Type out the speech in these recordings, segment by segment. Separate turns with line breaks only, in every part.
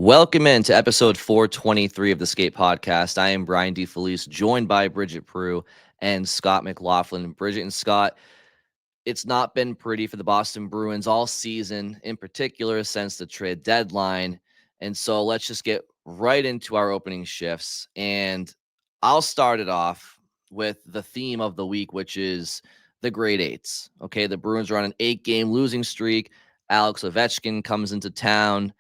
Welcome into episode 423 of the Skate Podcast. I am Brian DeFelice, joined by Bridget Prue and Scott McLaughlin. Bridget and Scott, it's not been pretty for the Boston Bruins all season, in particular since the trade deadline. And so let's just get right into our opening shifts. And I'll start it off with the theme of the week, which is the grade eights. Okay, the Bruins are on an 8-game losing streak. Alex Ovechkin comes into town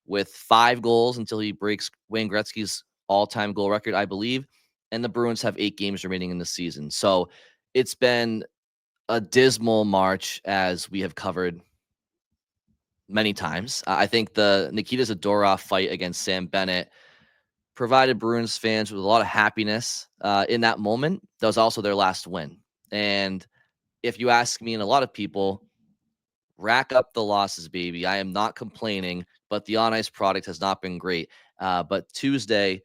with 5 goals until he breaks Wayne Gretzky's all-time goal record, I believe. And the Bruins have 8 games remaining in the season. So it's been a dismal March, as we have covered many times. I think the Nikita Zadorov fight against Sam Bennett provided Bruins fans with a lot of happiness in that moment. That was also their last win. And if you ask me and a lot of people, rack up the losses, baby. I am not complaining, but the on-ice product has not been great. But Tuesday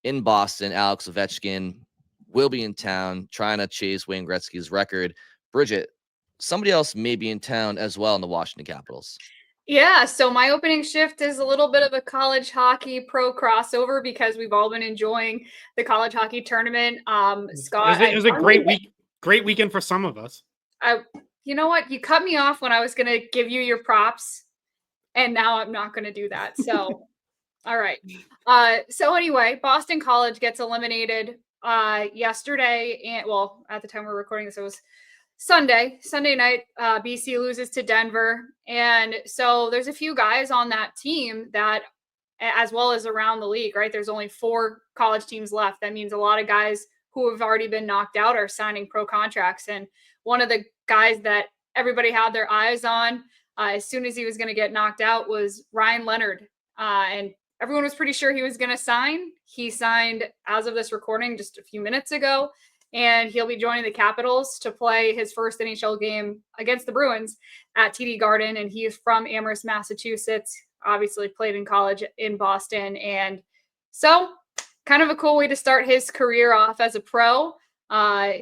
in Boston, Alex Ovechkin will be in town trying to chase Wayne Gretzky's record. Bridget, somebody else may be in town as well in the Washington Capitals.
Yeah, so my opening shift is a little bit of a college hockey pro crossover because we've all been enjoying the college hockey tournament. Scott,
It was a great weekend for some of us.
You know what? You cut me off when I was going to give you your props, and now I'm not going to do that. So, all right. So anyway, Boston College gets eliminated yesterday, and well, at the time we're recording this, it was Sunday night. BC loses to Denver, and so there's a few guys on that team that, as well as around the league, right? There's only 4 college teams left. That means a lot of guys who have already been knocked out are signing pro contracts. And one of the guys that everybody had their eyes on as soon as he was going to get knocked out was Ryan Leonard, and everyone was pretty sure he was going to sign. He signed, as of this recording, just a few minutes ago. And he'll be joining the Capitals to play his first NHL game against the Bruins at TD Garden. And he is from Amherst, Massachusetts, obviously played in college in Boston. And so kind of a cool way to start his career off as a pro.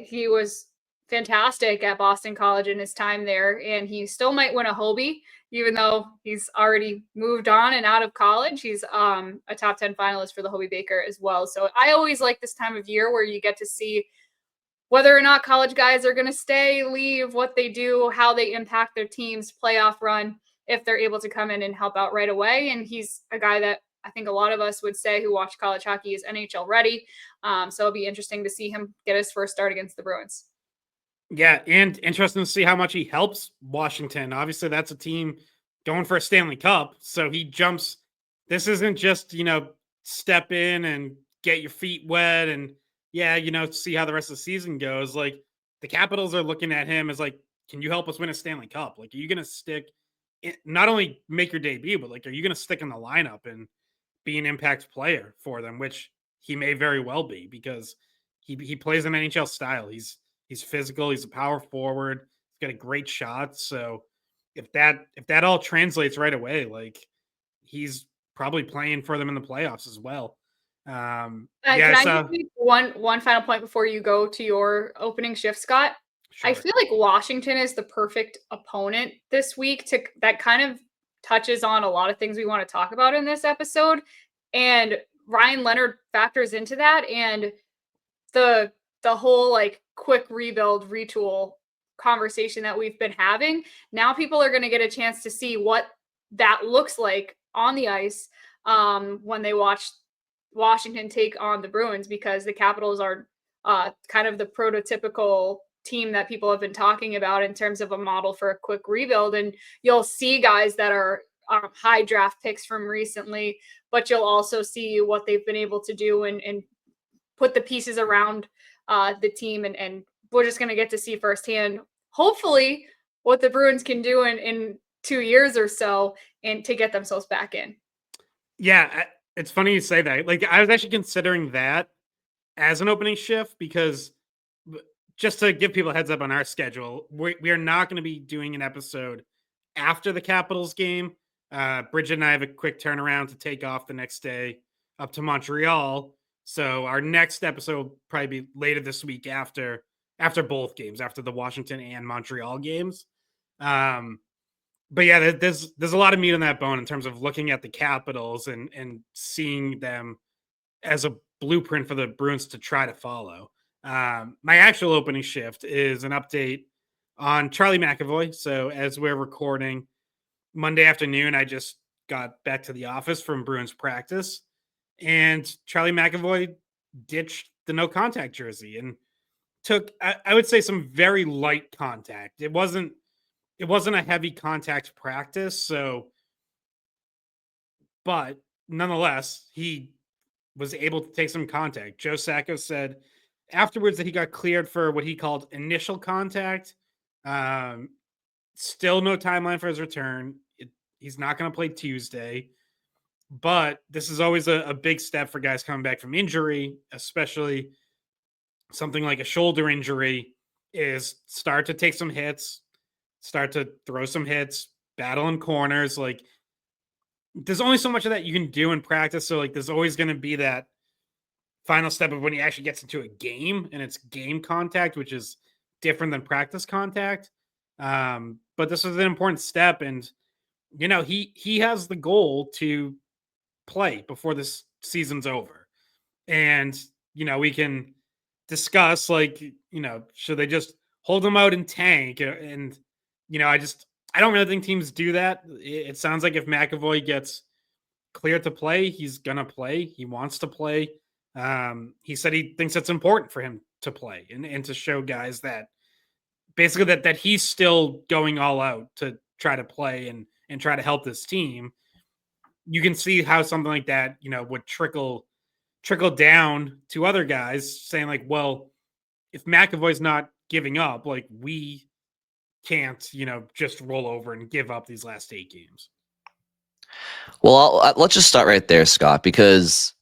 He was fantastic at Boston College in his time there, and he still might win a Hobie, even though he's already moved on and out of college. He's a top 10 finalist for the Hobie Baker as well. So I always like this time of year where you get to see whether or not college guys are going to stay, leave, what they do, how they impact their team's playoff run, if they're able to come in and help out right away. And he's a guy that I think a lot of us would say who watch college hockey is NHL ready. So it'll be interesting to see him get his first start against the Bruins.
Yeah, and interesting to see how much he helps Washington. Obviously, that's a team going for a Stanley Cup. So he jumps. This isn't just, step in and get your feet wet and, see how the rest of the season goes. Like, the Capitals are looking at him as like, can you help us win a Stanley Cup? Like, are you going to stick, not only make your debut, but like, are you going to stick in the lineup and be an impact player for them, which he may very well be because he plays an NHL style. He's physical. He's a power forward. He's got a great shot. So if that all translates right away, like he's probably playing for them in the playoffs as well.
Can I make one final point before you go to your opening shift, Scott? Sure. I feel like Washington is the perfect opponent this week that kind of touches on a lot of things we want to talk about in this episode. And Ryan Leonard factors into that, and the whole like quick rebuild retool conversation that we've been having. Now people are going to get a chance to see what that looks like on the ice when they watch Washington take on the Bruins, because the Capitals are kind of the prototypical team that people have been talking about in terms of a model for a quick rebuild. And you'll see guys that are high draft picks from recently, but you'll also see what they've been able to do and put the pieces around the team. And we're just going to get to see firsthand, hopefully, what the Bruins can do in 2 years or so and to get themselves back in.
Yeah, it's funny you say that. Like, I was actually considering that as an opening shift because just to give people a heads up on our schedule, we are not going to be doing an episode after the Capitals game. Bridget and I have a quick turnaround to take off the next day up to Montreal. So our next episode will probably be later this week after both games, after the Washington and Montreal games. But yeah, there's a lot of meat on that bone in terms of looking at the Capitals and seeing them as a blueprint for the Bruins to try to follow. My actual opening shift is an update on Charlie McAvoy. So as we're recording Monday afternoon, I just got back to the office from Bruins practice, and Charlie McAvoy ditched the no contact jersey and took, I would say, some very light contact. It wasn't a heavy contact practice, so but nonetheless, he was able to take some contact. Joe Sacco said afterwards that he got cleared for what he called initial contact. Still no timeline for his return. He's not going to play Tuesday, but this is always a big step for guys coming back from injury, especially something like a shoulder injury, is start to take some hits, start to throw some hits, battle in corners. Like, there's only so much of that you can do in practice. So, like, there's always going to be that final step of when he actually gets into a game, and it's game contact, which is different than practice contact. But this is an important step, and he has the goal to play before this season's over. And we can discuss, like, should they just hold him out and tank? And I don't really think teams do that. It sounds like if McAvoy gets cleared to play, he's gonna play. He wants to play. He said he thinks it's important for him to play and to show guys that basically that he's still going all out to try to play and try to help this team. You can see how something like that, would trickle down to other guys saying, like, well, if McAvoy's not giving up, like, we can't, just roll over and give up these last 8 games.
Well, let's just start right there, Scott, because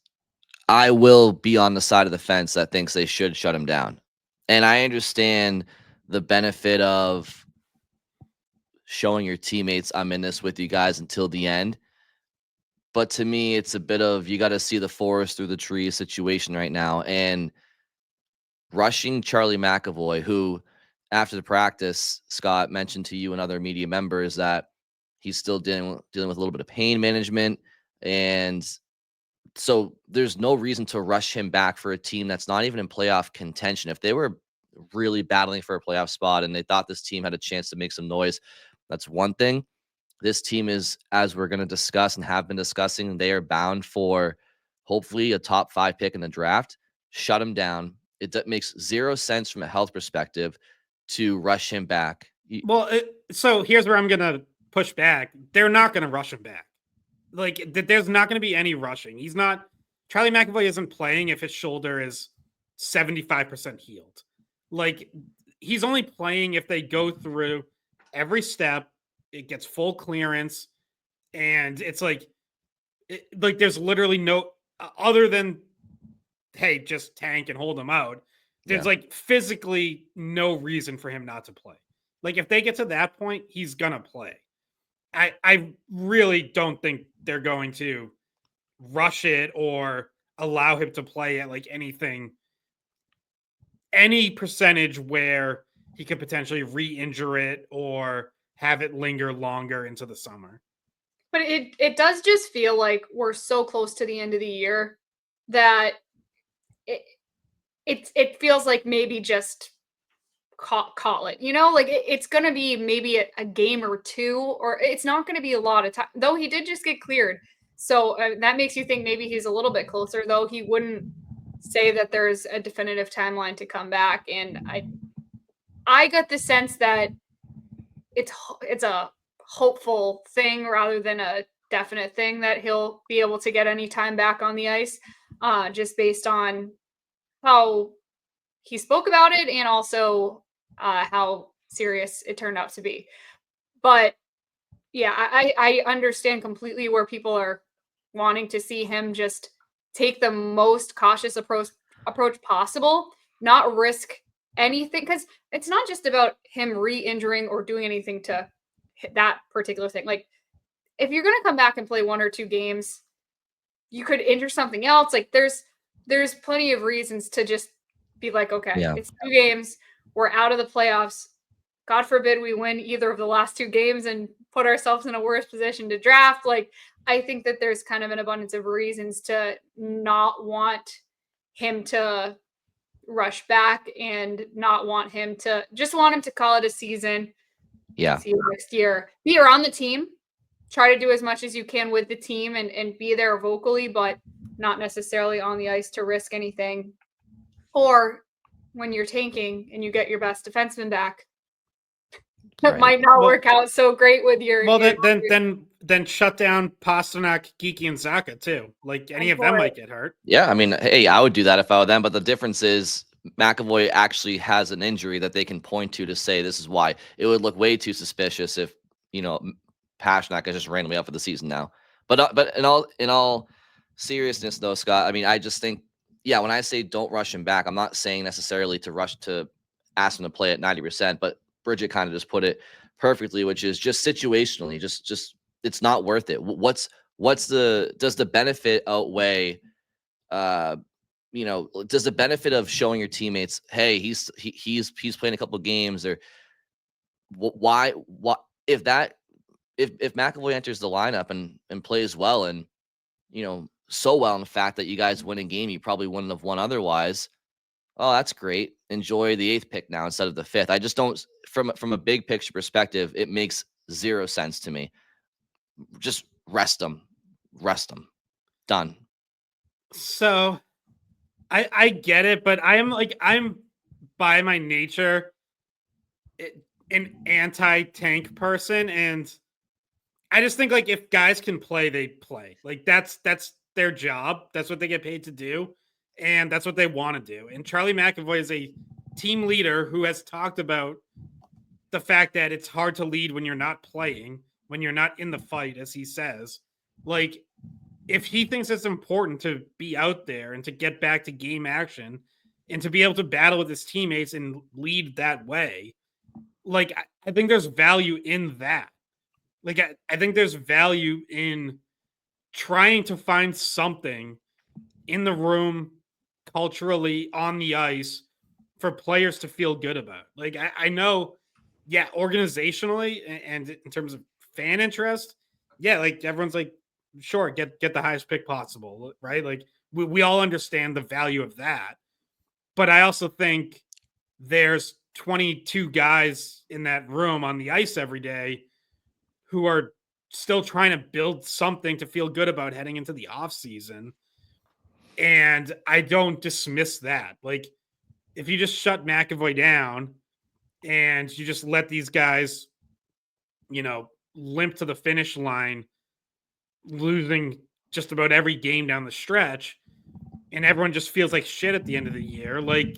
I will be on the side of the fence that thinks they should shut him down. And I understand the benefit of showing your teammates, I'm in this with you guys until the end. But to me, it's a bit of, you got to see the forest through the trees situation right now. And rushing Charlie McAvoy, who after the practice, Scott mentioned to you and other media members that he's still dealing with a little bit of pain management. And so there's no reason to rush him back for a team that's not even in playoff contention. If they were really battling for a playoff spot and they thought this team had a chance to make some noise, that's one thing. This team is, as we're going to discuss and have been discussing, they are bound for hopefully a top 5 pick in the draft. Shut him down. It makes zero sense from a health perspective to rush him back.
Well, so here's where I'm going to push back. They're not going to rush him back. Like, there's not going to be any rushing. Charlie McAvoy isn't playing if his shoulder is 75% healed. Like, he's only playing if they go through every step, it gets full clearance, and it's like there's literally no other than, hey, just tank and hold him out. There's like physically no reason for him not to play. Like, if they get to that point, he's gonna play. I really don't think they're going to rush it or allow him to play at like any percentage where he could potentially re-injure it or have it linger longer into the summer.
But it does just feel like we're so close to the end of the year that it feels like maybe just call it, like it's going to be maybe a game or two, or it's not going to be a lot of time, though he did just get cleared. So that makes you think maybe he's a little bit closer, though he wouldn't say that there's a definitive timeline to come back. And I got the sense that it's a hopeful thing rather than a definite thing that he'll be able to get any time back on the ice, just based on how he spoke about it and also how serious it turned out to be. But yeah, I understand completely where people are wanting to see him just take the most cautious approach possible, not risk anything, because it's not just about him re-injuring or doing anything to hit that particular thing. Like, if you're going to come back and play 1 or 2 games, you could injure something else. Like, there's plenty of reasons to just be like, okay, it's 2 games, we're out of the playoffs. God forbid we win either of the last 2 games and put ourselves in a worse position to draft. Like, I think that there's kind of an abundance of reasons to not want him to rush back and not want him to just want him to call it a season.
Yeah.
See you next year. Be around the team. Try to do as much as you can with the team and be there vocally, but not necessarily on the ice to risk anything. Or when you're tanking and you get your best defenseman back, that might not work out so great with your.
Well, then shut down Pasternak, Geeky, and Zaka too. Like any of them might get hurt.
Yeah, I mean, hey, I would do that if I were them. But the difference is McAvoy actually has an injury that they can point to say this is why. It would look way too suspicious if Pasternak is just randomly out for the season now. But in all seriousness, though, Scott, I mean, I just think, yeah, when I say don't rush him back, I'm not saying necessarily to rush to ask him to play at 90%, but Bridget kind of just put it perfectly, which is just situationally, just it's not worth it. Does the benefit outweigh, does the benefit of showing your teammates, hey, he's playing a couple of games, or why if McAvoy enters the lineup and plays well and so well, in the fact that you guys win a game you probably wouldn't have won otherwise. Oh, that's great. Enjoy the 8th pick now instead of the 5th. I just don't, from a big picture perspective, it makes zero sense to me. Just rest them. Done.
So I get it, but I'm by my nature an anti-tank person, and I just think like if guys can play, they play. Like that's their job. That's what they get paid to do. And that's what they want to do. And Charlie McAvoy is a team leader who has talked about the fact that it's hard to lead when you're not playing, when you're not in the fight, as he says. Like, if he thinks it's important to be out there and to get back to game action and to be able to battle with his teammates and lead that way, like, I think there's value in that. Like, I think there's value in trying to find something in the room, culturally, on the ice, for players to feel good about. Like, I know, yeah, organizationally and in terms of fan interest, yeah, like everyone's like, sure, get the highest pick possible, right? Like we all understand the value of that. But I also think there's 22 guys in that room on the ice every day who are still trying to build something to feel good about heading into the off season. And I don't dismiss that. Like, if you just shut McAvoy down and you just let these guys, limp to the finish line, losing just about every game down the stretch, and everyone just feels like shit at the end of the year, like,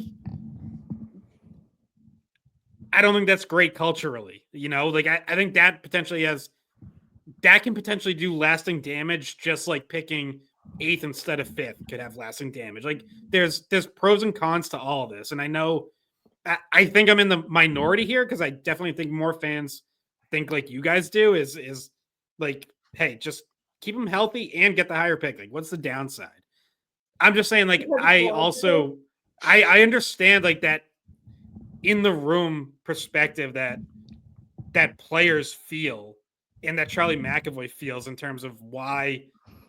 I don't think that's great culturally. Like I think that can potentially do lasting damage, just like picking 8th instead of 5th could have lasting damage. Like there's pros and cons to all of this. And I know, I think I'm in the minority here, because I definitely think more fans think like you guys do, is like, hey, just keep them healthy and get the higher pick. Like, what's the downside? I'm just saying, like, I understand like that in the room perspective that players feel and that Charlie McAvoy feels in terms of why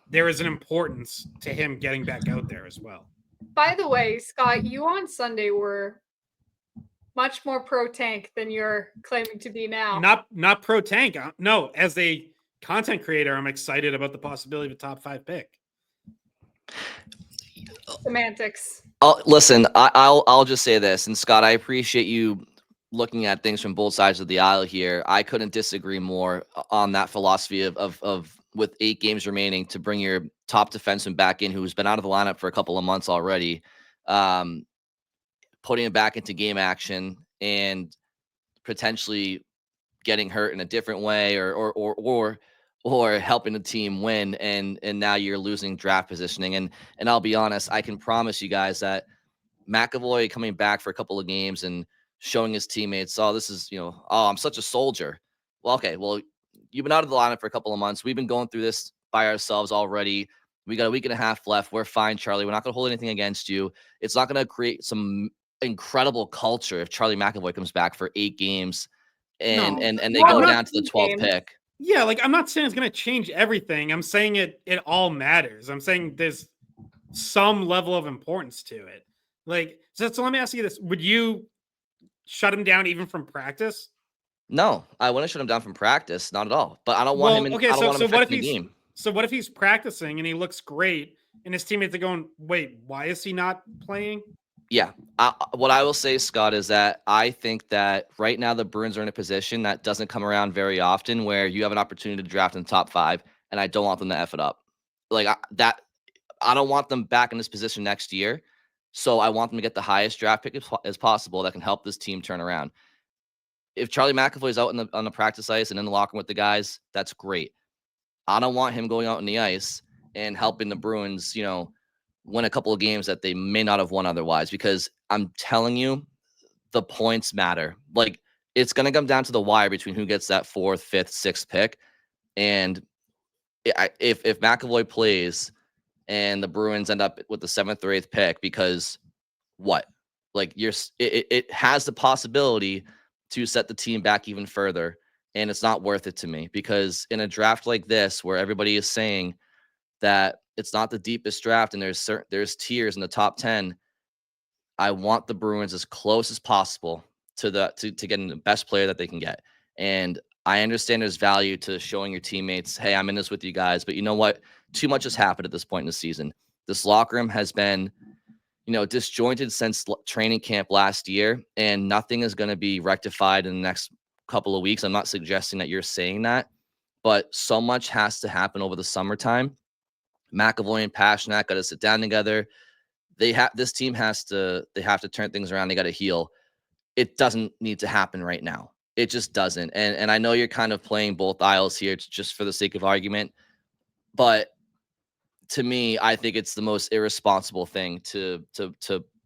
there is an importance to him getting back out there as well.
By the way, Scott, you on Sunday were much more pro tank than you're claiming to be now.
Not pro tank. No, as a content creator, I'm excited about the possibility of a top 5 pick.
Semantics.
Listen, I'll just say this, and Scott, I appreciate you looking at things from both sides of the aisle here. I couldn't disagree more on that philosophy of with 8 games remaining to bring your top defenseman back in, who's been out of the lineup for a couple of months already, putting him back into game action and potentially getting hurt in a different way, or helping the team win, and now you're losing draft positioning. And I'll be honest, I can promise you guys that McAvoy coming back for a couple of games and showing his teammates, this is, I'm such a soldier. Well, okay, well, you've been out of the lineup for a couple of months. We've been going through this by ourselves already. We got a week and a half left. We're fine, Charlie. We're not going to hold anything against you. It's not going to create some incredible culture if Charlie McAvoy comes back for 8 games and they go down to the 12th pick.
Yeah, like I'm not saying it's going to change everything. I'm saying it all matters. I'm saying there's some level of importance to it. Like, so let me ask you this. Would you shut him down even from practice?
No, I wouldn't shut him down from practice, not at all. But I don't want him
Well,
in.
okay,
I don't want him
so what if
affecting the
he's
game.
what if he's practicing and he looks great and his teammates are going, "Wait, why is he not playing?"
Yeah. What I will say, Scott, is that I think that right now the Bruins are in a position that doesn't come around very often, where you have an opportunity to draft in the top 5, and I don't want them to F it up. Like I don't want them back in this position next year. So I want them to get the highest draft pick as possible that can help this team turn around. If Charlie McAvoy is out on the practice ice and in the locker room with the guys, that's great. I don't want him going out on the ice and helping the Bruins, win a couple of games that they may not have won otherwise, because I'm telling you, the points matter. Like, it's going to come down to the wire between who gets that 4th, 5th, 6th pick. And if McAvoy plays and the Bruins end up with the 7th or 8th pick, because what? Like, it has the possibility to set the team back even further. And it's not worth it to me, because in a draft like this, where everybody is saying that it's not the deepest draft and there's tiers in the top 10, I want the Bruins as close as possible to getting the best player that they can get. And I understand there's value to showing your teammates, hey, I'm in this with you guys. But you know what? Too much has happened at this point in the season. This locker room has been, disjointed since training camp last year, and nothing is going to be rectified in the next couple of weeks. I'm not suggesting that you're saying that, but so much has to happen over the summertime. McAvoy and Pasternak got to sit down together. This team they have to turn things around. They got to heal. It doesn't need to happen right now. It just doesn't. And I know you're kind of playing both aisles here just for the sake of argument, but to me, I think it's the most irresponsible thing to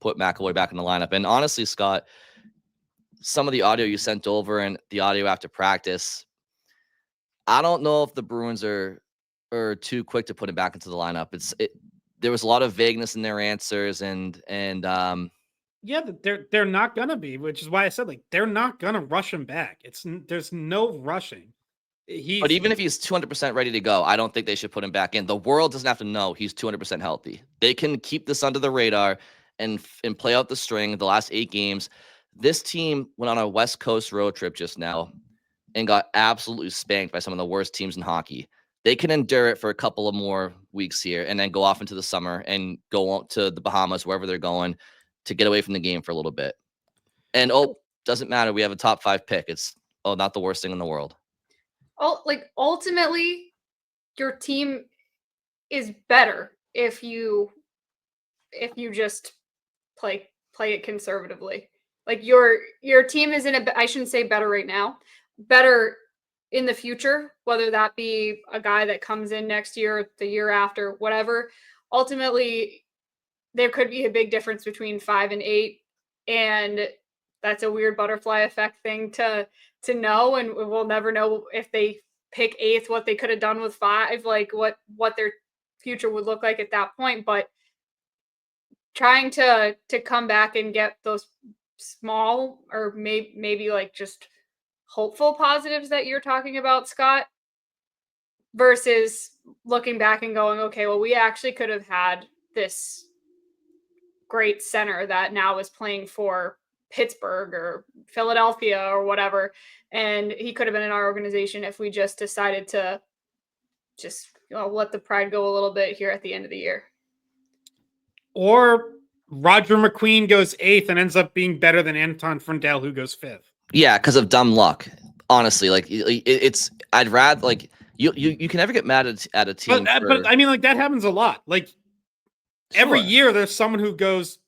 put McAvoy back in the lineup. And honestly, Scott, some of the audio you sent over and the audio after practice, I don't know if the Bruins are too quick to put him back into the lineup. There was a lot of vagueness in their answers, and
Yeah, they're not gonna be, which is why I said, like, they're not gonna rush him back. There's no rushing.
but even if he's 200% ready to go, I don't think they should put him back in. The world doesn't have to know he's 200% healthy. They can keep this under the radar and play out the string the last 8 games. This team went on a West Coast road trip just now and got absolutely spanked by some of the worst teams in hockey. They can endure it for a couple of more weeks here and then go off into the summer and go on to the Bahamas, wherever they're going, to get away from the game for a little bit. And doesn't matter. We have a top 5 pick. It's not the worst thing in the world.
Ultimately, your team is better if you just play it conservatively. Like, your team is I shouldn't say better right now, better in the future, whether that be a guy that comes in next year, the year after, whatever. Ultimately, there could be a big difference between 5 and 8, and that's a weird butterfly effect thing to know, and we'll never know if they pick 8th what they could have done with 5, like what their future would look like at that point. But trying to come back and get those small, or maybe like just hopeful positives that you're talking about, Scott, versus looking back and going, okay, well, we actually could have had this great center that now is playing for Pittsburgh or Philadelphia or whatever, and he could have been in our organization if we just decided to just let the pride go a little bit here at the end of the year.
Or Roger McQueen goes 8th and ends up being better than Anton Frundell, who goes 5th.
Yeah, because of dumb luck. Honestly, like it's. I'd rather, like, you can never get mad at a team.
But I mean, like, that happens a lot. Like, every year there's someone who goes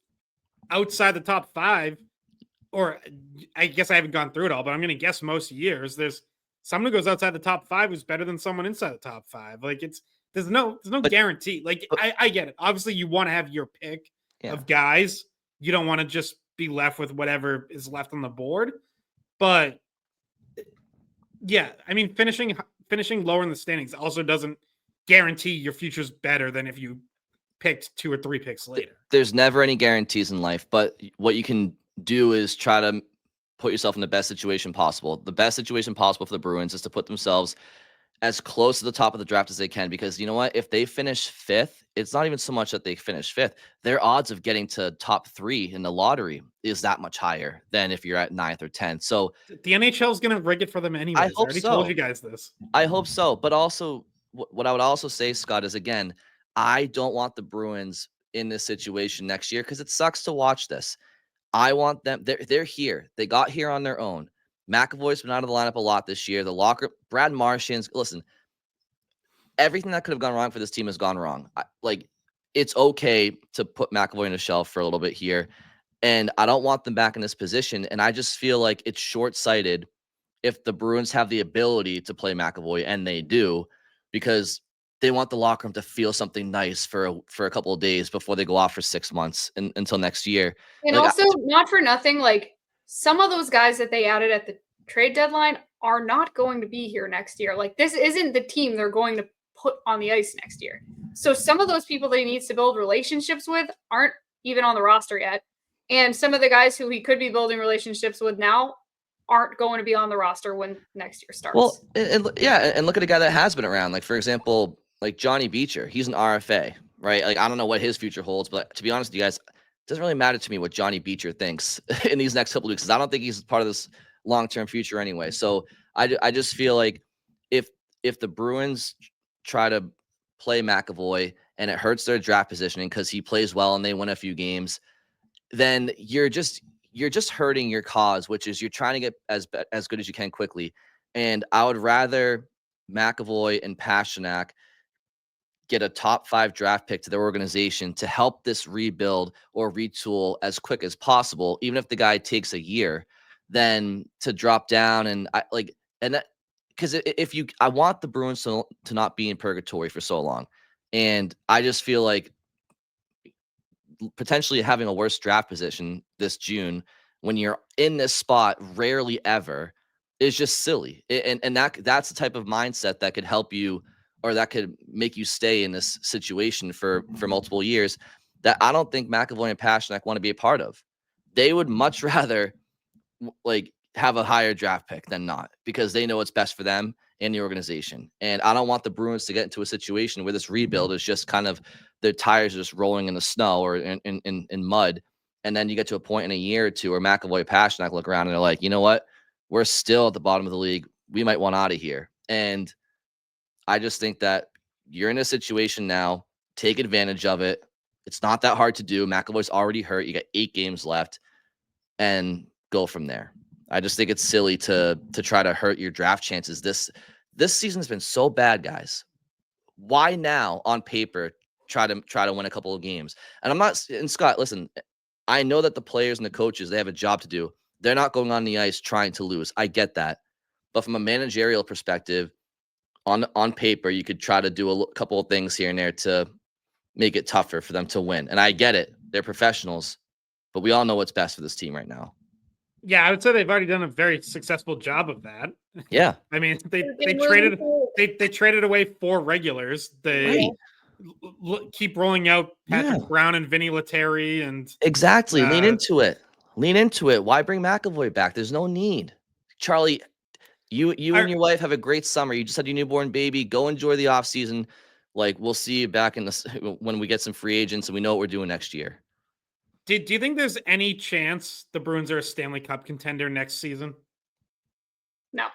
outside the top 5, or I guess I haven't gone through it all, but I'm going to guess most years there's someone who goes outside the top 5 who's better than someone inside the top 5. Like, there's no guarantee. Like, I get it. Obviously, you want to have your pick of guys. You don't want to just be left with whatever is left on the board. But yeah, I mean, finishing lower in the standings also doesn't guarantee your future's better than if you picked 2 or 3 picks later.
There's never any guarantees in life, but what you can do is try to put yourself in the best situation possible. The best situation possible for the Bruins is to put themselves as close to the top of the draft as they can, because you know what? If they finish fifth, it's not even so much that they finish fifth. Their odds of getting to top 3 in the lottery is that much higher than if you're at 9th or 10th. So
The NHL is going to rig it for them anyways. I
hope
already told
so.
you guys this.
I hope so. But also, what I would also say, Scott, is again, I don't want the Bruins in this situation next year because it sucks to watch this. I want them. They're here. They got here on their own. McAvoy's been out of the lineup a lot this year. The locker, Brad Marchand's. Listen, everything that could have gone wrong for this team has gone wrong. It's okay to put McAvoy on a shelf for a little bit here, and I don't want them back in this position. And I just feel like it's short-sighted if the Bruins have the ability to play McAvoy, and they do, because they want the locker room to feel something nice for a couple of days before they go off for 6 months until next year.
And also, not for nothing, like some of those guys that they added at the trade deadline are not going to be here next year. Like this isn't the team they're going to put on the ice next year. So some of those people that he needs to build relationships with aren't even on the roster yet. And some of the guys who he could be building relationships with now aren't going to be on the roster when next year starts.
Well, and look at a guy that has been around. Like, for example, like Johnny Beecher. He's an RFA, right? Like, I don't know what his future holds, but to be honest with you guys, it doesn't really matter to me what Johnny Beecher thinks in these next couple of weeks, because I don't think he's part of this long-term future anyway. So I just feel like if the Bruins try to play McAvoy and it hurts their draft positioning because he plays well and they win a few games, then you're just hurting your cause, which is you're trying to get as good as you can quickly. And I would rather McAvoy and Pastrnak get a top 5 draft pick to their organization to help this rebuild or retool as quick as possible, even if the guy takes a year, than to drop down because I want the Bruins to not be in purgatory for so long. And I just feel like potentially having a worse draft position this June when you're in this spot rarely ever is just silly. And that's the type of mindset that could help you, or that could make you stay in this situation for multiple years, that I don't think McAvoy and Pastrnak want to be a part of. They would much rather have a higher draft pick than not, because they know what's best for them and the organization. And I don't want the Bruins to get into a situation where this rebuild is just kind of their tires are just rolling in the snow or in mud. And then you get to a point in a year or two where McAvoy and Pastrnak look around and they're like, you know what? We're still at the bottom of the league. We might want out of here. And I just think that you're in a situation now. Take advantage of it. It's not that hard to do. McAvoy's already hurt. You got 8 games left, and go from there. I just think it's silly to try to hurt your draft chances. This season's been so bad, guys. Why now on paper try to win a couple of games? And I'm not. And Scott, listen, I know that the players and the coaches, they have a job to do. They're not going on the ice trying to lose. I get that. But from a managerial perspective, on paper, you could try to do a couple of things here and there to make it tougher for them to win. And I get it. They're professionals, but we all know what's best for this team right now.
Yeah, I would say they've already done a very successful job of that.
Yeah.
I mean, they traded away 4 regulars. They keep rolling out Patrick Brown and Vinny Lettieri, and
exactly. Lean into it. Why bring McAvoy back? There's no need. Charlie, you and your wife have a great summer. You just had your newborn baby. Go enjoy the off season. We'll see you back when we get some free agents and we know what we're doing next year.
Do you think there's any chance the Bruins are a Stanley Cup contender next season?
No.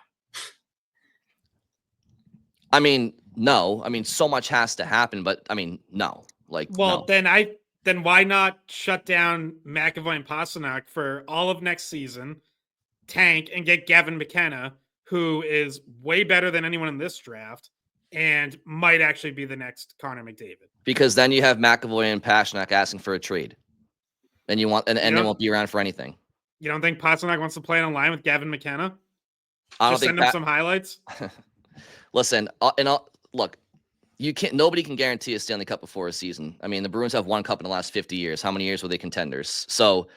I mean, no. I mean, so much has to happen, but I mean, no. No.
Then why not shut down McAvoy and Pastrnak for all of next season, tank, and get Gavin McKenna, who is way better than anyone in this draft and might actually be the next Connor McDavid?
Because then you have McAvoy and Pastrnak asking for a trade. And they won't be around for anything.
You don't think Pastrnak wants to play on a line with Gavin McKenna?
I don't
Just
think
send him some highlights.
Listen, look, nobody can guarantee a Stanley Cup before a season. I mean, the Bruins have 1 cup in the last 50 years. How many years were they contenders? So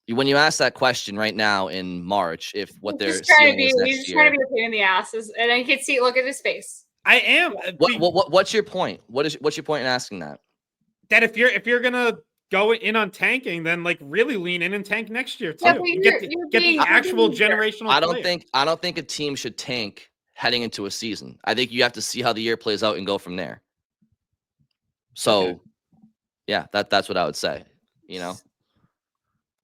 when you ask that question right now in March, if what they're ceiling is next year, he's just
trying to be a pain in the ass, and I can see. Look at his face.
I am.
What's your point? What's your point in asking that?
That if you're gonna go in on tanking, then really lean in and tank next year too.
Yeah,
get the actual generational.
I don't think a team should tank heading into a season. I think you have to see how the year plays out and go from there. So, yeah, that's what I would say.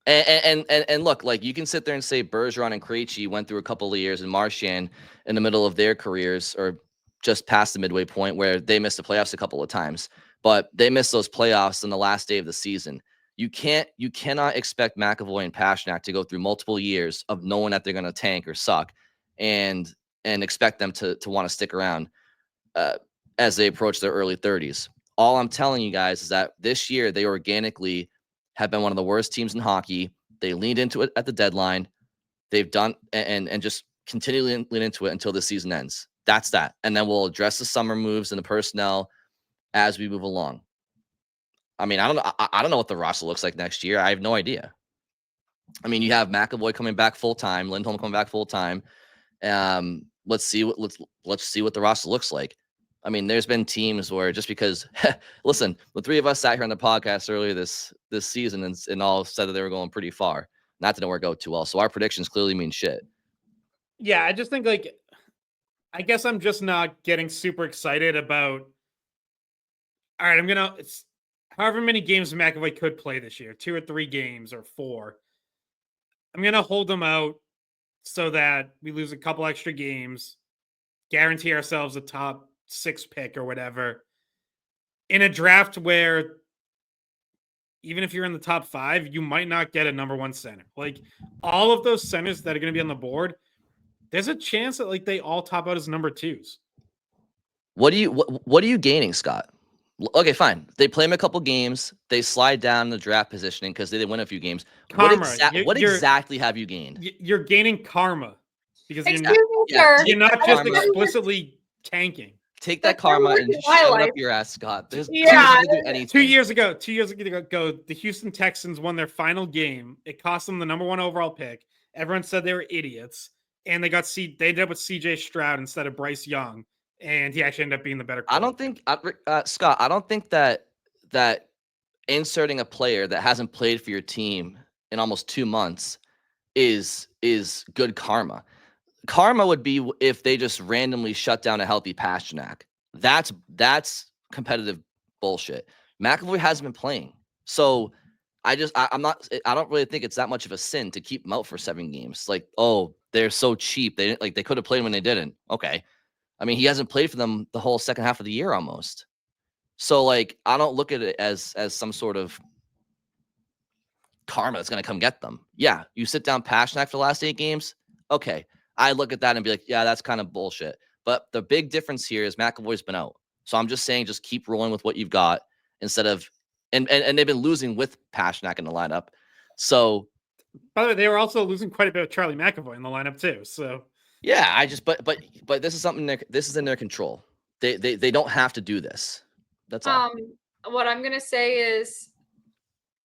And look, like, you can sit there and say Bergeron and Krejci went through a couple of years, and Marchand in the middle of their careers, or just past the midway point, where they missed the playoffs a couple of times, but they missed those playoffs on the last day of the season. You cannot expect McAvoy and Pastrnak to go through multiple years of knowing that they're going to tank or suck, and expect them to want to stick around as they approach their early 30s. All I'm telling you guys is that this year they organically have been one of the worst teams in hockey. They leaned into it at the deadline. They've done and just continually lean into it until the season ends. That's that. And then we'll address the summer moves and the personnel as we move along. I mean, I don't know what the roster looks like next year. I have no idea. I mean, you have McAvoy coming back full time, Lindholm coming back full time. Let's see what the roster looks like. I mean, there's been teams where, just because, listen, the three of us sat here on the podcast earlier this season and all said that they were going pretty far. That didn't work out too well. So our predictions clearly mean shit.
Yeah, I just think, like, I guess I'm just not getting super excited about. All right, it's however many games McAvoy could play this year, 2 or 3 games or 4. I'm gonna hold them out so that we lose a couple extra games, guarantee ourselves a top 6 pick or whatever in a draft where, even if you're in the top 5, you might not get a number 1 center. Like, all of those centers that are going to be on the board, there's a chance that, like, they all top out as number 2s.
What are you gaining, Scott? Okay, fine. They play him a couple games. They slide down the draft positioning because they didn't win a few games.
Karma.
What exactly have you gained?
You're gaining karma because
Excuse me, sir.
you're not just explicitly tanking.
Take that karma and shove it up your ass, Scott. There's
Yeah.
two do anything.
2 years ago, the Houston Texans won their final game. It cost them the number 1 overall pick. Everyone said they were idiots, and they ended up with CJ Stroud instead of Bryce Young, and he actually ended up being the better.
I don't think, Scott. I don't think that inserting a player that hasn't played for your team in almost 2 months is good karma. Karma would be if they just randomly shut down a healthy Pastrnak. That's competitive bullshit. McAvoy hasn't been playing, so I don't really think it's that much of a sin to keep him out for 7 games. Like, oh, they're so cheap. They could have played him when they didn't. Okay, I mean, he hasn't played for them the whole second half of the year almost. So, like, I don't look at it as some sort of karma that's going to come get them. Yeah, you sit down Pastrnak for the last 8 games. Okay, I look at that and be like, yeah, that's kind of bullshit. But the big difference here is McAvoy's been out. So I'm just saying, just keep rolling with what you've got instead of, and they've been losing with Pastrnak in the lineup. So,
by the way, they were also losing quite a bit of Charlie McAvoy in the lineup too. So
yeah, but this is something this is in their control. They don't have to do this. That's all.
What I'm gonna say is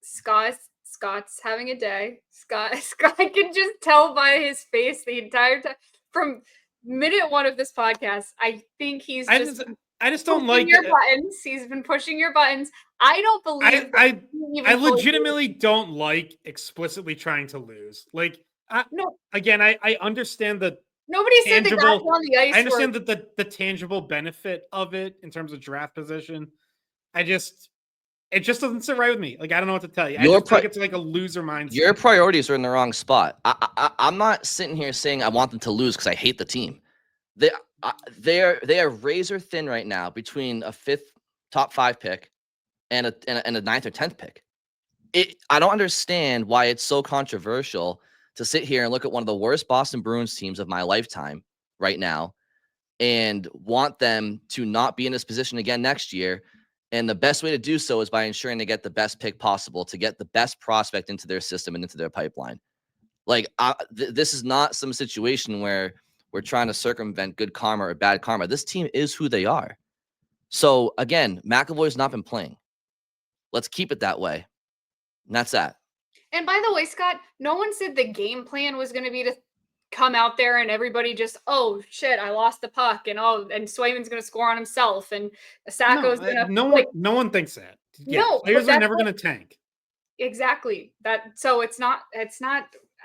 Scott's having a day. Scott can just tell by his face the entire time from minute 1 of this podcast. I think he's
I just don't like
your buttons. He's been pushing your buttons. I don't believe
I legitimately don't like explicitly trying to lose. Like,
no.
Again, I understand that
nobody said the guys on the ice.
I understand that the tangible benefit of it in terms of draft position. It just doesn't sit right with me. Like, I don't know what to tell you. I just think it's like a loser mindset.
Your priorities are in the wrong spot. I'm not sitting here saying I want them to lose because I hate the team. They are razor thin right now between a 5th top 5 pick and a 9th or 10th pick. I don't understand why it's so controversial to sit here and look at one of the worst Boston Bruins teams of my lifetime right now and want them to not be in this position again next year. And the best way to do so is by ensuring they get the best pick possible to get the best prospect into their system and into their pipeline. Like, this is not some situation where we're trying to circumvent good karma or bad karma. This team is who they are. So, again, McAvoy's not been playing. Let's keep it that way. And that's that.
And by the way, Scott, no one said the game plan was going to be to come out there and everybody just, oh shit, I lost the puck, and Swayman's going to score on himself, and Sacco's going to.
No one thinks that. Yeah,
no,
players are never going to tank.
Exactly. So it's not.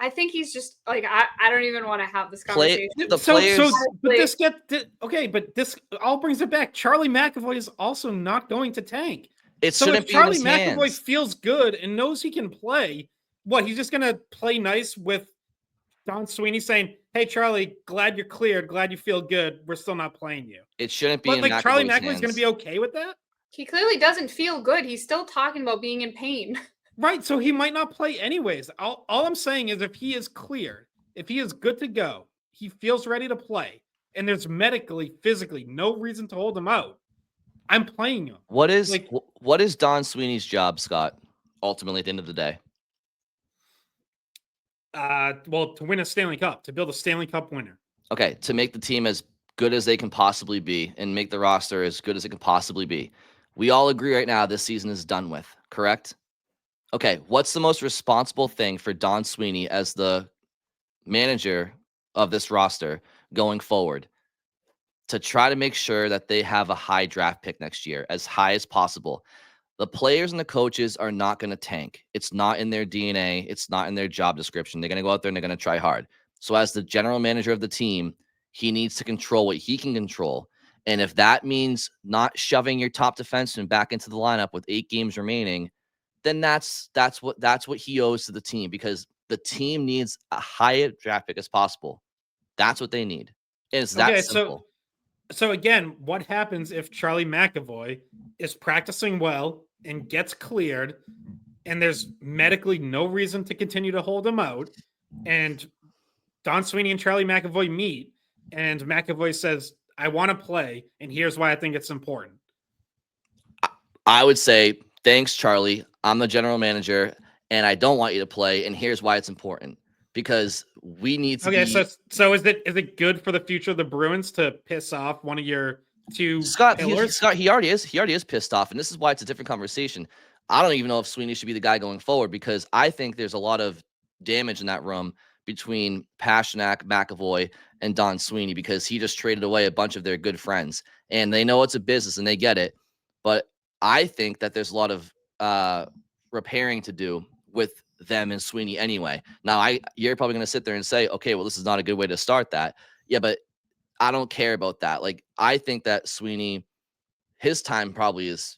I think he's just like I don't even want to have this
Play
conversation.
the
So,
players.
but okay, but this all brings it back. Charlie McAvoy is also not going to tank.
It
So
shouldn't
if
be in
Charlie
his
McAvoy
hands.
feels good and knows he can play, what, he's just gonna play nice with Don Sweeney saying, "Hey Charlie, glad you're cleared, glad you feel good. We're still not playing you."
It shouldn't be
But
in
like Charlie
McAvoy's
McAvoy's gonna
hands.
be okay with that?
He clearly doesn't feel good. He's still talking about being in pain.
Right, so he might not play anyways. All I'm saying is if he is cleared, if he is good to go, he feels ready to play, and there's medically, physically no reason to hold him out, I'm playing him.
What is
Like,
what is Don Sweeney's job, Scott? Ultimately, at the end of the day,
well, to win a Stanley Cup, to build a Stanley Cup winner.
okay, to make the team as good as they can possibly be and make the roster as good as it can possibly be. We all agree right now this season is done with, correct? Okay, what's the most responsible thing for Don Sweeney as the manager of this roster going forward? To try to make sure that they have a high draft pick next year, as high as possible. The players and the coaches are not going to tank. It's not in their DNA. It's not in their job description. They're going to go out there and they're going to try hard. So, as the general manager of the team, he needs to control what he can control. And if that means not shoving your top defenseman back into the lineup with 8 games remaining, then that's what he owes to the team, because the team needs a high draft pick as possible. That's what they need. And it's that simple.
So again, what happens if Charlie McAvoy is practicing well and gets cleared, and there's medically no reason to continue to hold him out, and Don Sweeney and Charlie McAvoy meet, and McAvoy says, "I want to play, and here's why I think it's important."
I would say, thanks, Charlie. I'm the general manager, and I don't want you to play, and here's why it's important. Because we need to be...
So is it good for the future of the Bruins to piss off one of your two pillars?
Scott, he already is pissed off, and this is why it's a different conversation. I don't even know if Sweeney should be the guy going forward, because I think there's a lot of damage in that room between Pastrnak, McAvoy, and Don Sweeney, because he just traded away a bunch of their good friends, and they know it's a business and they get it. But I think that there's a lot of repairing to do with them and Sweeney anyway. Now, you're probably going to sit there and say, okay, well, this is not a good way to start that. Yeah, but I don't care about that. Like, I think that Sweeney, his time probably is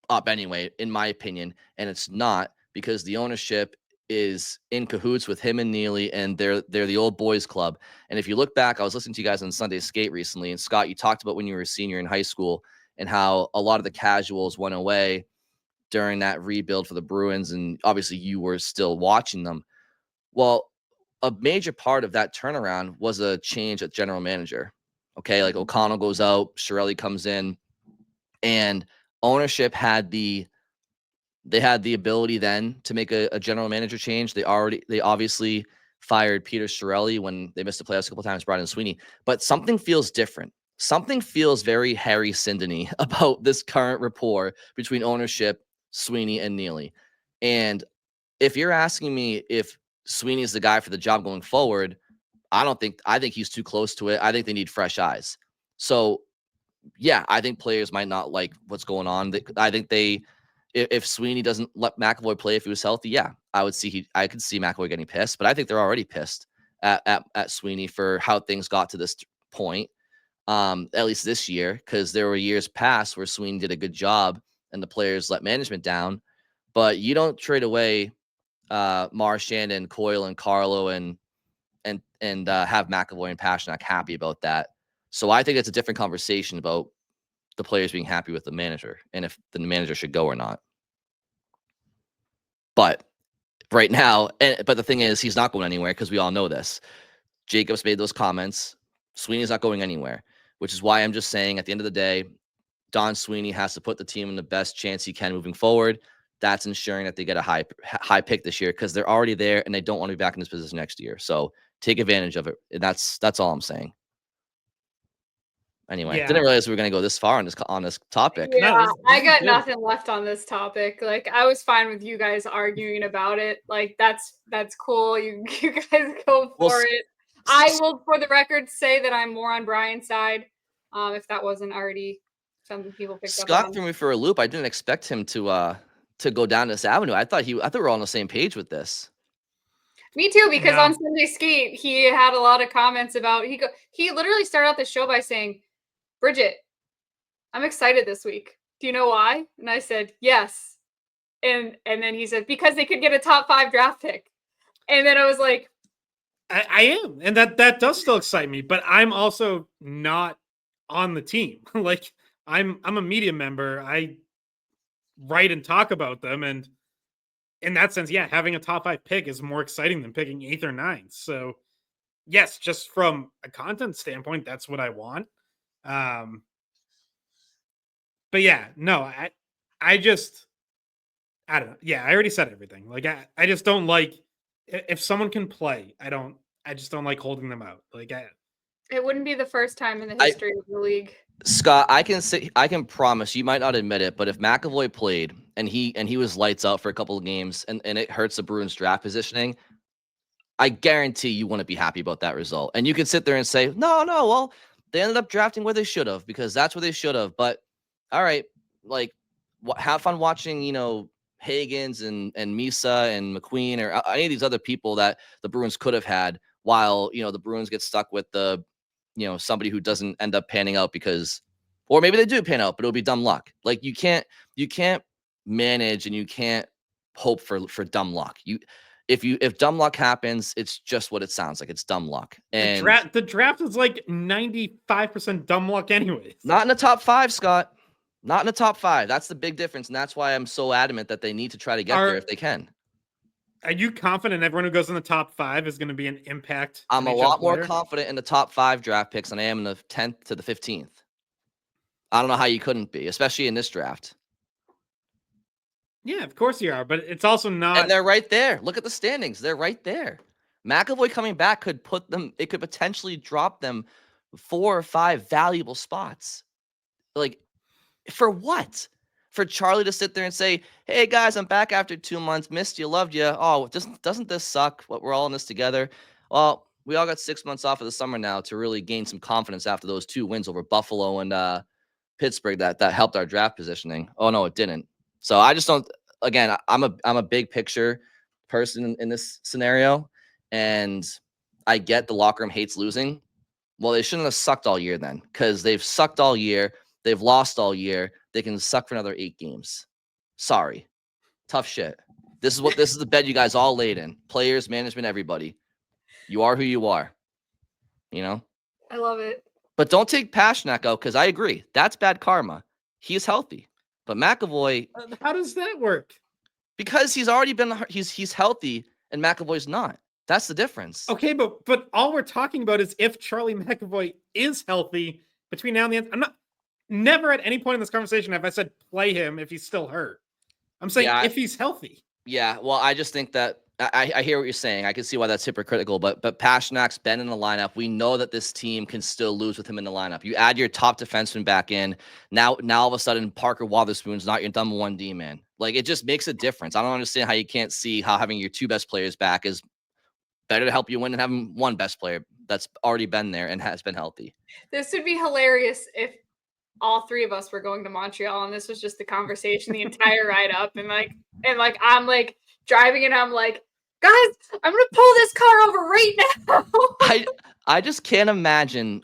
up anyway, in my opinion, and it's not, because the ownership is in cahoots with him and Neely, and they're the old boys club. And if you look back, I was listening to you guys on Sunday Skate recently, and Scott, you talked about when you were a senior in high school and how a lot of the casuals went away during that rebuild for the Bruins, and obviously you were still watching them. Well, a major part of that turnaround was a change at general manager. Okay, like O'Connell goes out, Chiarelli comes in, and ownership had the ability then to make a general manager change. They obviously fired Peter Chiarelli when they missed the playoffs a couple times, brought in Sweeney, but something feels different. Something feels very Harry Sindony about this current rapport between ownership, Sweeney, and Neely. And if you're asking me if Sweeney is the guy for the job going forward, I think he's too close to it. I think they need fresh eyes. So yeah, I think players might not like what's going on. I think if Sweeney doesn't let McAvoy play if he was healthy, yeah, I could see McAvoy getting pissed, but I think they're already pissed at Sweeney for how things got to this point. At least this year, because there were years past where Sweeney did a good job and the players let management down. But you don't trade away Marchand and Coyle and Carlo and have McAvoy and Pastrnak happy about that. So I think it's a different conversation about the players being happy with the manager and if the manager should go or not. But right now, but the thing is, he's not going anywhere, because we all know this. Jacobs made those comments. Sweeney's not going anywhere, which is why I'm just saying, at the end of the day, Don Sweeney has to put the team in the best chance he can moving forward. That's ensuring that they get a high pick this year, because they're already there and they don't want to be back in this position next year. So take advantage of it. And that's all I'm saying. Anyway, didn't realize we were going to go this far on this topic.
Yeah,
No, this
I got
good.
nothing left on this topic. Like, I was fine with you guys arguing about it. Like, that's cool. You guys go for it. I will, for the record, say that I'm more on Brian's side. If that wasn't already something people picked up on.
Scott threw me for a loop. I didn't expect him to go down this avenue. I thought we were all on the same page with this.
Me too, because
No.
on Sunday Skate, he had a lot of comments about he literally started out the show by saying, "Bridget, I'm excited this week. Do you know why?" And I said, "Yes." And then he said, "Because they could get a top 5 draft pick." And then I was like,
I am, and that does still excite me, but I'm also not on the team. Like I'm a media member. I write and talk about them, and in that sense, yeah, having a top 5 pick is more exciting than picking 8th or 9th. So yes, just from a content standpoint, that's what I want. But yeah, no, I just I don't know. Yeah, I already said everything. Like I just don't like if someone can play, I just don't like holding them out. Like
it wouldn't be the first time in the
I-
history of the league.
Scott, I can promise you might not admit it, but if McAvoy played and he was lights out for a couple of games and it hurts the Bruins draft positioning, I guarantee you wouldn't be happy about that result. And you could sit there and say, no, well, they ended up drafting where they should have because that's where they should have. But all right, like have fun watching, Hagens and Misa and McQueen or any of these other people that the Bruins could have had while, the Bruins get stuck with the somebody who doesn't end up panning out because, or maybe they do pan out, but it'll be dumb luck. Like you can't manage and you can't hope for dumb luck. If dumb luck happens, it's just what it sounds like. It's dumb luck. And
the draft is like 95% dumb luck anyways.
not in the top 5, Scott. Not in the top 5. That's the big difference. And that's why I'm so adamant that they need to try to get there if they can.
Are you confident everyone who goes in the top 5 is going to be an impact?
I'm a
NHL
lot more
player?
confident in the top 5 draft picks than I am in the 10th to the 15th. I don't know how you couldn't be, especially in this draft.
Yeah, of course you are, but it's also not.
And they're right there. Look at the standings. They're right there. McAvoy coming back could it could potentially drop them 4 or 5 valuable spots. Like, for what? For Charlie to sit there and say, hey, guys, I'm back after 2 months. Missed you, loved you. Oh, doesn't this suck? What we're all in this together? Well, we all got 6 months off of the summer now to really gain some confidence after those 2 wins over Buffalo and Pittsburgh that helped our draft positioning. Oh, no, it didn't. So I just don't. Again, I'm a big picture person in this scenario, and I get the locker room hates losing. Well, they shouldn't have sucked all year then, because they've sucked all year. They've lost all year. They can suck for another 8 games. Sorry. Tough shit. This is the bed you guys all laid in. Players, management, everybody. You are who you are.
I love it.
But don't take Pasternak out, because I agree. That's bad karma. He's healthy. But McAvoy,
how does that work?
because he's already been he's healthy and McAvoy's not. That's the difference.
Okay, but all we're talking about is if Charlie McAvoy is healthy between now and the end. I'm not never at any point in this conversation have I said play him if he's still hurt. I'm saying if he's healthy.
Yeah, well, I just think that I hear what you're saying. I can see why that's hypocritical, but Pasternak's been in the lineup. We know that this team can still lose with him in the lineup. You add your top defenseman back in. Now all of a sudden, Parker Wotherspoon's not your number 1 D man. Like, it just makes a difference. I don't understand how you can't see how having your 2 best players back is better to help you win than having 1 best player that's already been there and has been healthy.
This would be hilarious if all 3 of us were going to Montreal and this was just the conversation the entire ride up, and I'm like driving and I'm like, guys, I'm gonna pull this car over right now.
I just can't imagine.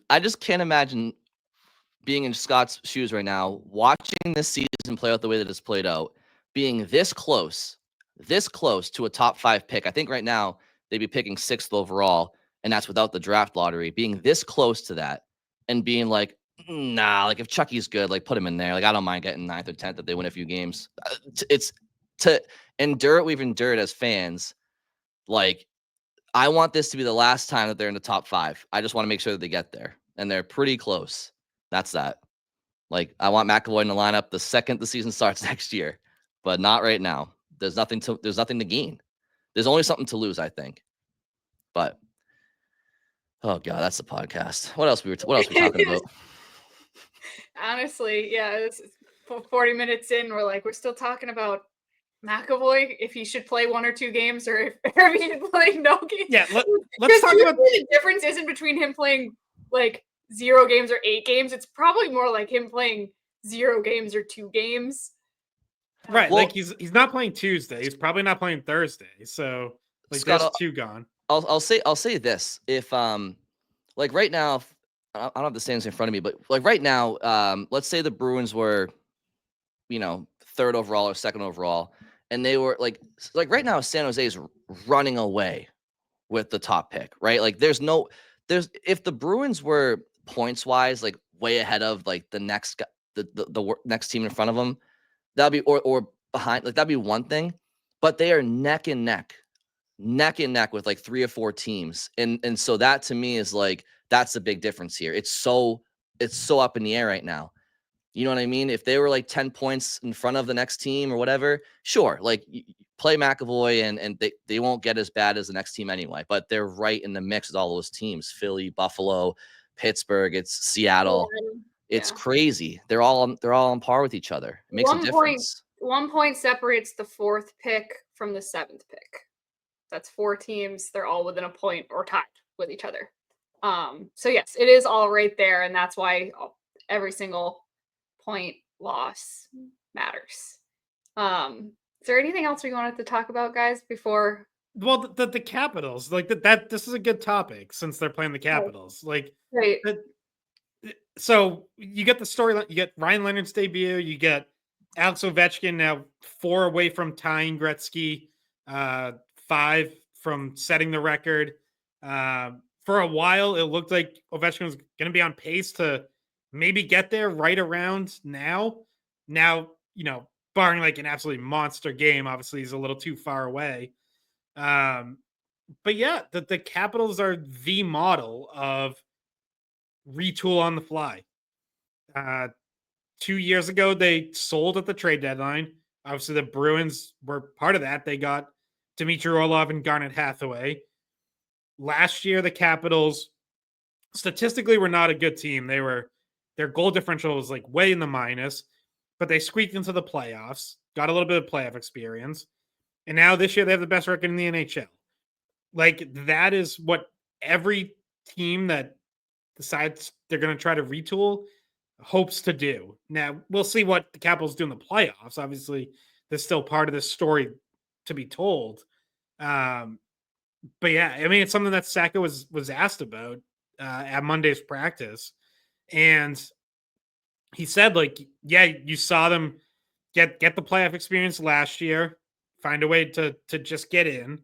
Being in Scott's shoes right now, watching this season play out the way that it's played out, being this close to a top 5 pick. I think right now they'd be picking 6th overall, and that's without the draft lottery. Being this close to that and being like, nah, like if Chucky's good, like put him in there. Like I don't mind getting 9th or 10th if they win a few games. It's to endure what we've endured as fans. Like, I want this to be the last time that they're in the top 5. I just want to make sure that they get there, and they're pretty close. That's that. Like, I want McAvoy in the lineup the second the season starts next year, but not right now. There's nothing to gain. There's only something to lose, I think. But oh god, that's the podcast. What else we talking about?
Honestly, yeah, this is 40 minutes in. We're still talking about McAvoy, if he should play 1 or 2 games, or if he should play no games.
Yeah, let's talk about
the difference isn't between him playing like 0 games or 8 games. It's probably more like him playing 0 games or 2 games.
Right,
Well,
like he's not playing Tuesday. He's probably not playing Thursday. So Like
Scott,
there's 2 gone.
I'll say this. If like right now, I don't have the standings in front of me, but like right now, let's say the Bruins were, third overall or second overall, and they were like right now, San Jose is running away with the top pick, right? Like there's if the Bruins were points wise like way ahead of like the next next team in front of them, that'd be or behind, like that'd be one thing, but they are neck and neck with like 3 or 4 teams, and so that to me is like that's the big difference here. It's so up in the air right now. You know what I mean? If they were like 10 points in front of the next team or whatever, sure, like play McAvoy and they won't get as bad as the next team anyway, but they're right in the mix with all those teams: Philly, Buffalo, Pittsburgh, it's Seattle. It's crazy. They're all on par with each other. It makes a difference.
1 point separates the 4th pick from the 7th pick. That's 4 teams. They're all within a point or tied with each other. So yes, it is all right there, and that's why every single point loss matters. Is there anything else we wanted to talk about, guys, before?
Well, the Capitals, like that this is a good topic since they're playing the Capitals. Like,
right.
So you get the storyline, you get Ryan Leonard's debut, you get Alex Ovechkin now 4 away from tying Gretzky, 5 from setting the record. For a while, it looked like Ovechkin was going to be on pace to maybe get there right around now. Now, barring like an absolutely monster game, obviously he's a little too far away. But yeah, the Capitals are the model of retool on the fly. 2 years ago, they sold at the trade deadline. Obviously, the Bruins were part of that. They got Dmitry Orlov and Garnet Hathaway. Last year, the Capitals statistically were not a good team. Their goal differential was like way in the minus, but they squeaked into the playoffs, got a little bit of playoff experience, and now this year they have the best record in the NHL. Like that is what every team that decides they're going to try to retool hopes to do. Now we'll see what the Capitals do in the playoffs. Obviously, there's still part of this story to be told. But yeah, I mean, it's something that Saka was asked about at Monday's practice, and he said, like, yeah, you saw them get the playoff experience last year, find a way to just get in,